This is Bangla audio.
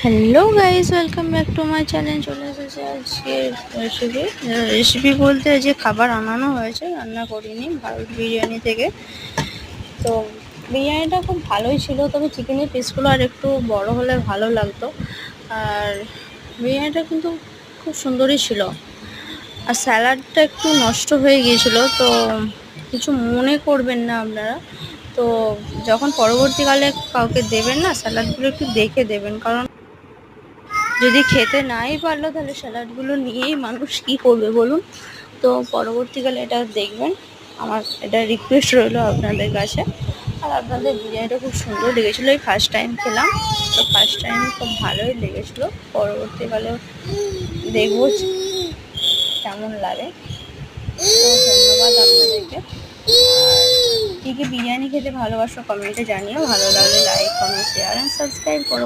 Hello guys, welcome back to my channel. চলে এসেছে আজকে রেসিপি বলতে যে খাবার আনানো হয়েছে, রান্না করিনি, ভারত বিরিয়ানি থেকে। তো বিরিয়ানিটা খুব ভালোই ছিল, তবে চিকেনের পিসগুলো আর একটু বড় হলে ভালো লাগতো। আর বিরিয়ানিটা কিন্তু খুব সুন্দরই ছিল। আর স্যালাডটা একটু নষ্ট হয়ে গিয়েছিল, তো কিছু মনে করবেন না আপনারা। তো যখন পরবর্তীকালে কাউকে দেবেন না, স্যালাডগুলো একটু দেখে দেবেন, কারণ যদি খেতে নাই পারলো তাহলে স্যালাডগুলো নিয়েই মানুষ কী করবে বলুন। তো পরবর্তীকালে এটা দেখবেন, আমার এটা রিকোয়েস্ট রইলো আপনাদের কাছে। আর আপনাদের বিরিয়ানিটা খুব সুন্দর লেগেছিলো, এই ফার্স্ট টাইম খেলাম, তো ফার্স্ট টাইম খুব ভালোই লেগেছিলো। পরবর্তীকালে দেখবো কেমন লাগে। তো ধন্যবাদ আপনাদেরকে। আর কী কী বিরিয়ানি খেতে ভালোবাসো কমেন্টে জানিও। ভালো লাগলে like, comment, share and subscribe করো।